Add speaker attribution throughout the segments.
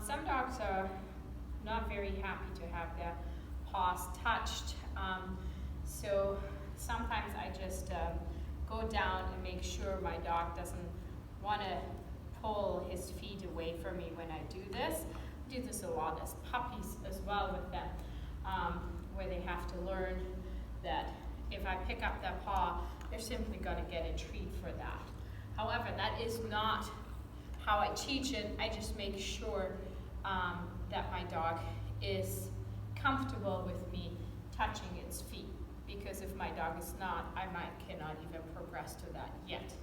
Speaker 1: Some dogs are not very happy to have their paws touched. So sometimes I just go down and make sure my dog doesn't want to pull his feet away from me when I do this. I do this a lot as puppies as well with them, where they have to learn that if I pick up their paw, they're simply going to get a treat for that. However, that is not how I teach it. I just make sure that my dog is comfortable with me touching its feet, because if my dog is not, I cannot even progress to that yet.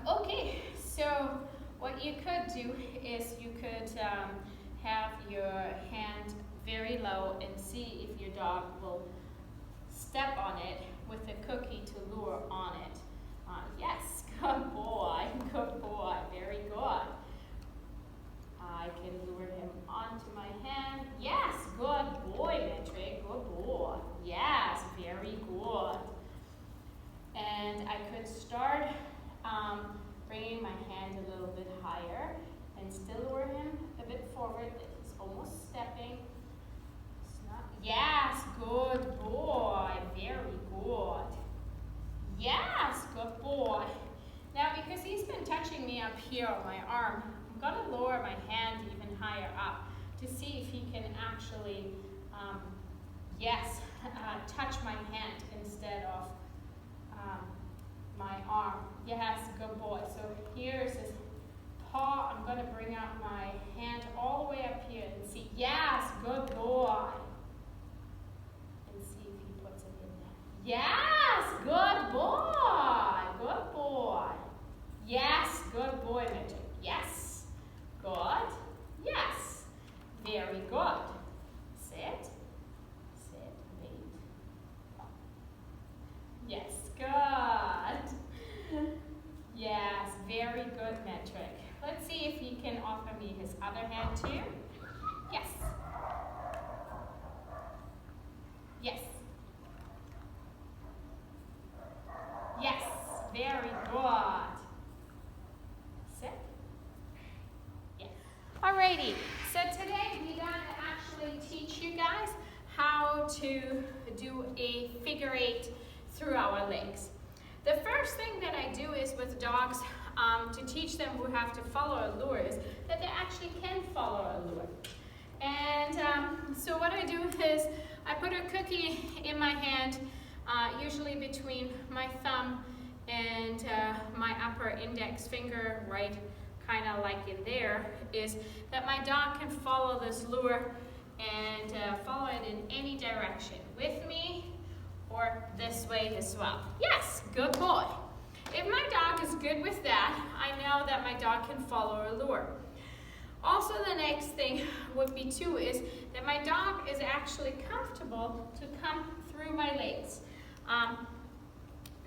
Speaker 1: Okay, so what you could do is you could have your hand very low and see if your dog will step on it with a cookie to lure on it. Yes, good boy, very good. I can lure him onto my hand. Yes, good boy, Metric, good boy. Yes, very good. And I could start bringing my hand a little bit higher and still lure him a bit forward. He's almost stepping. Yes, good boy, very good. Yes, good boy. Now, because he's been touching me up here on my arm, I'm going to lower my hand even higher up to see if he can actually, touch my hand instead of my arm. Yes, good boy. So here's his paw. I'm going to bring up my hand all the way up here and see. Yes, good boy. And see if he puts it in there. Yes, good boy. Good boy. Yes, good boy, Mitchell. Yes. Good. Yes. Very good. Sit. Sit. Wait. Yes. Good. Yes. Very good, Metric. Let's see if he can offer me his other hand too. Yes. Yes. Yes. Very good. Sit. Yes. Alrighty. So today we're going to actually teach you guys how to do a figure eight through our legs. The first thing that I do is with dogs to teach them who have to follow a lure is that they actually can follow a lure. And so what I do is I put a cookie in my hand, usually between my thumb and my upper index finger, right, kind of like in there, is that my dog can follow this lure and follow it in any direction with me or this way as well. Yes, good boy. If my dog is good with that, I know that my dog can follow a lure. Also, the next thing would be too is that my dog is actually comfortable to come through my legs.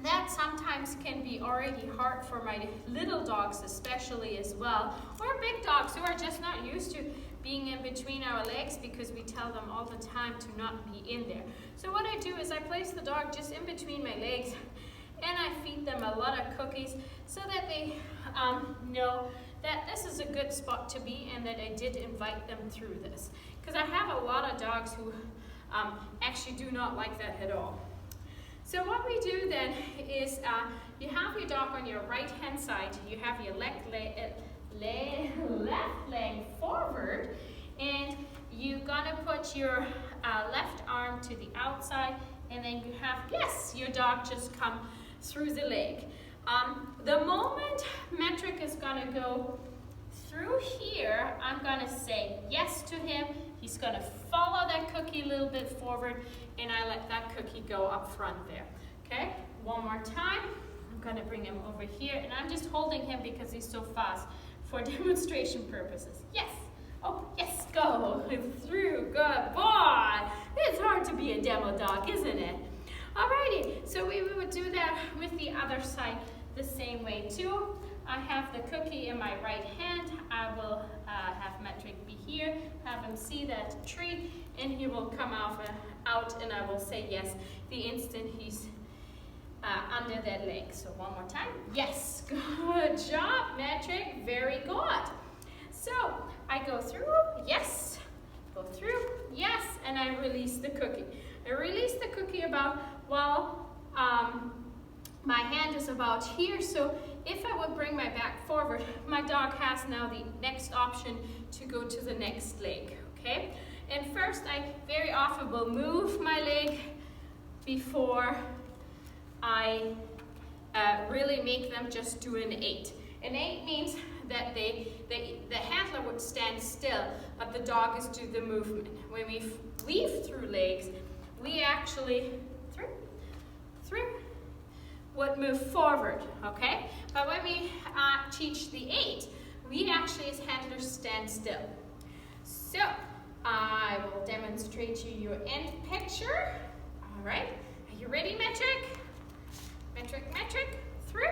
Speaker 1: That sometimes can be already hard for my little dogs especially as well, or big dogs who are just not used to being in between our legs because we tell them all the time to not be in there. So what I do is I place the dog just in between my legs and I feed them a lot of cookies so that they know that this is a good spot to be and that I did invite them through this. Because I have a lot of dogs who actually do not like that at all. So what we do then is you have your dog on your right hand side, you have your left leg forward, and you're gonna put your left arm to the outside, and then you have, yes, your dog just come through the leg. The moment Metric is gonna go through here, I'm gonna say yes to him. He's gonna follow that cookie a little bit forward, and I let that cookie go up front there. Okay, one more time. I'm gonna bring him over here, and I'm just holding him because he's so fast for demonstration purposes. Yes. Oh, yes, go through. Good boy. It's hard to be a demo dog, isn't it? Alrighty, so we would do that with the other side the same way too. I have the cookie in my right hand. I will have Metric be here, have him see that treat, and he will come out and I will say yes the instant he's under that leg. So one more time. Yes, good job, Metric, very good. So I go through, yes, go through, yes, and I release the cookie. I release the cookie about, well, my hand is about here, so if I would bring my back forward, my dog has now the next option to go to the next leg, okay? And first, I very often will move my leg before I really make them just do an 8. An 8 means that the handler would stand still, but the dog is do the movement. When we weave through legs, we actually, through, would move forward, okay? But when we teach the 8, we actually as handlers stand still. So, I will demonstrate you your end picture. All right, are you ready, Metric? Metric, through.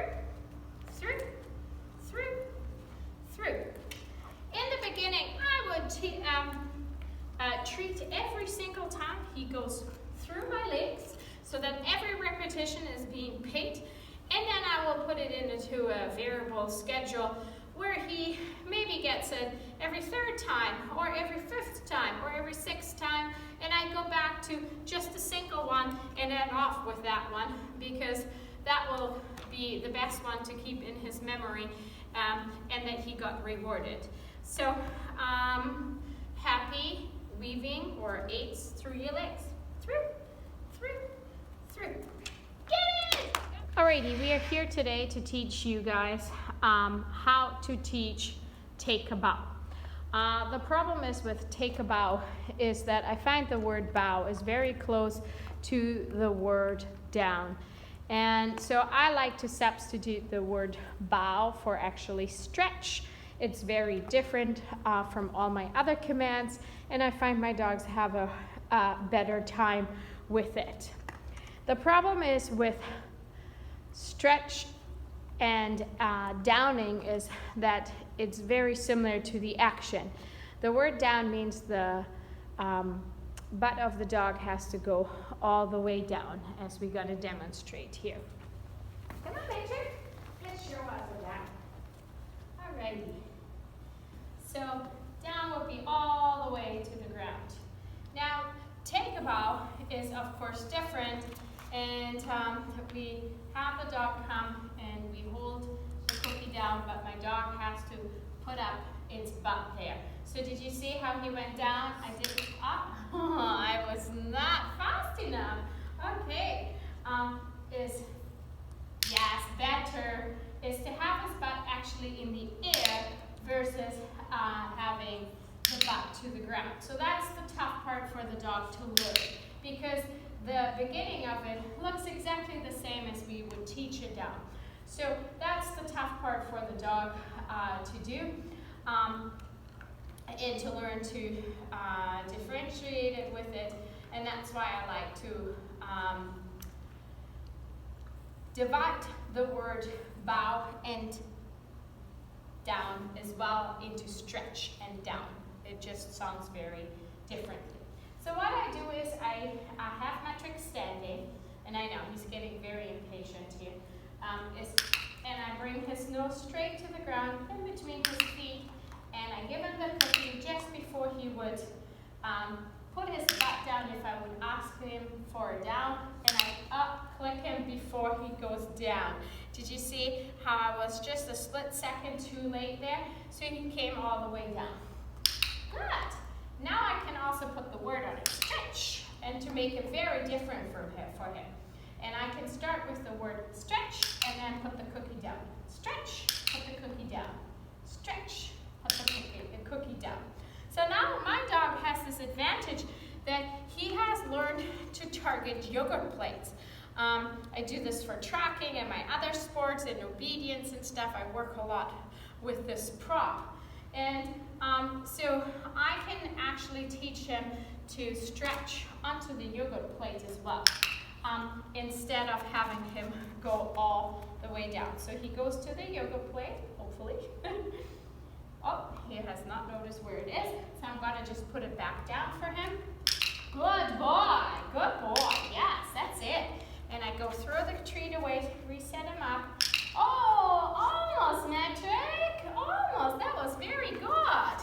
Speaker 1: In the beginning, I would treat every single time he goes through my legs so that every repetition is being paid, and then I will put it into a variable schedule where he maybe gets it every 3rd time, or every 5th time, or every 6th time, and I go back to just a single one and end off with that one, because that will be the best one to keep in his memory, and that he got rewarded. So, happy weaving or 8s through your legs. Through. Get it! Alrighty, we are here today to teach you guys how to teach take a bow. The problem is with take a bow is that I find the word bow is very close to the word down. And so I like to substitute the word bow for actually stretch. It's very different from all my other commands, and I find my dogs have a better time with it. The problem is with stretch and downing is that it's very similar to the action. The word down means the butt of the dog has to go all the way down, as we're going to demonstrate here. Come on, Major. Let's show us a down. Alrighty. So down will be all the way to the ground. Now, take a bow is of course different, and we have the dog come and we hold the cookie down, but my dog has to put up its butt there. So did you see how he went down? I did up. I was not fast enough. Okay. Better is to have his butt actually in the air versus having the butt to the ground. So that's the tough part for the dog to learn, because the beginning of it looks exactly the same as we would teach it down. So that's the tough part for the dog to do. And to learn to differentiate it with it, and that's why I like to divide the word bow and down as well into stretch and down. It just sounds very differently. So what I do is I have Metric standing, and I know he's getting very impatient here, and I bring his nose straight to the ground in between his feet, and I give him the cookie just before he would put his butt down if I would ask him for a down, and I up-click him before he goes down. Did you see how I was just a split second too late there? So he came all the way down. Good. Now I can also put the word on it, stretch, and to make it very different for him. And I can start with the word stretch and then put the cookie down. Stretch, put the cookie down. Stretch, put the cookie down. So now my dog has this advantage that he has learned to target yogurt plates. I do this for tracking and my other sports and obedience and stuff. I work a lot with this prop. And so I can actually teach him to stretch onto the yogurt plate as well, instead of having him go all the way down. So he goes to the yogurt plate, hopefully. Oh, he has not noticed where it is, so I'm going to just put it back down for him. Good boy, yes, that's it. And I go throw the treat away, reset him up. Oh, almost, Metric, almost, that was very good.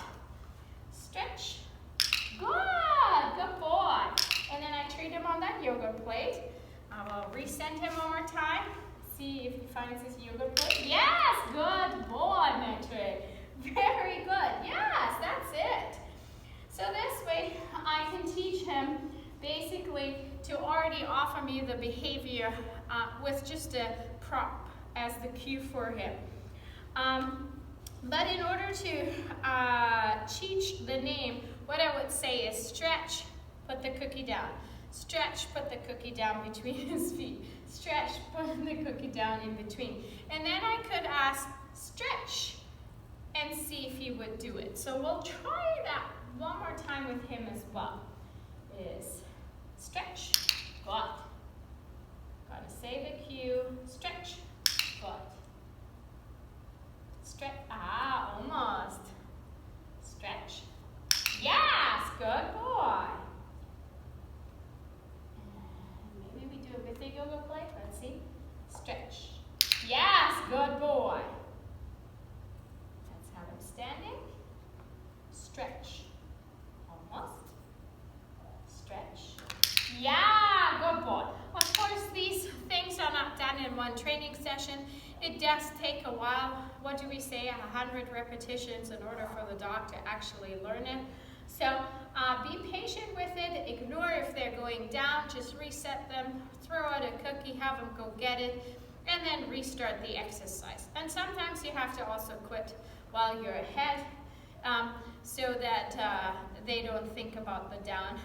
Speaker 1: consequences yoga play? Yes, good boy, Metric. Very good. Yes, that's it. So this way I can teach him basically to already offer me the behavior with just a prop as the cue for him. But in order to teach the name, what I would say is stretch, put the cookie down. Stretch, put the cookie down between his feet. Stretch, put the cookie down in between. And then I could ask, stretch, and see if he would do it. So we'll try that one more time with him as well. Is stretch, good. Gotta say the cue, stretch, good. Stretch, almost. Stretch. Yes, good boy. And maybe we do it with the yoga plate. Let's see. Stretch. Yes, good boy. Let's have him standing. Stretch. Almost. Stretch. Yeah, good boy. Of course, these things are not done in one training session. It does take a while. What do we say? 100 repetitions in order for the dog to actually learn it. So be patient with it. Ignore if they're going down. Just reset them. Throw out a cookie. Have them go get it. And then restart the exercise. And sometimes you have to also quit while you're ahead so that they don't think about the down.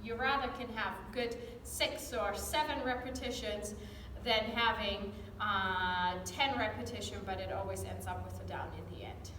Speaker 1: You rather can have good 6 or 7 repetitions than having 10 repetitions, but it always ends up with a down in the end.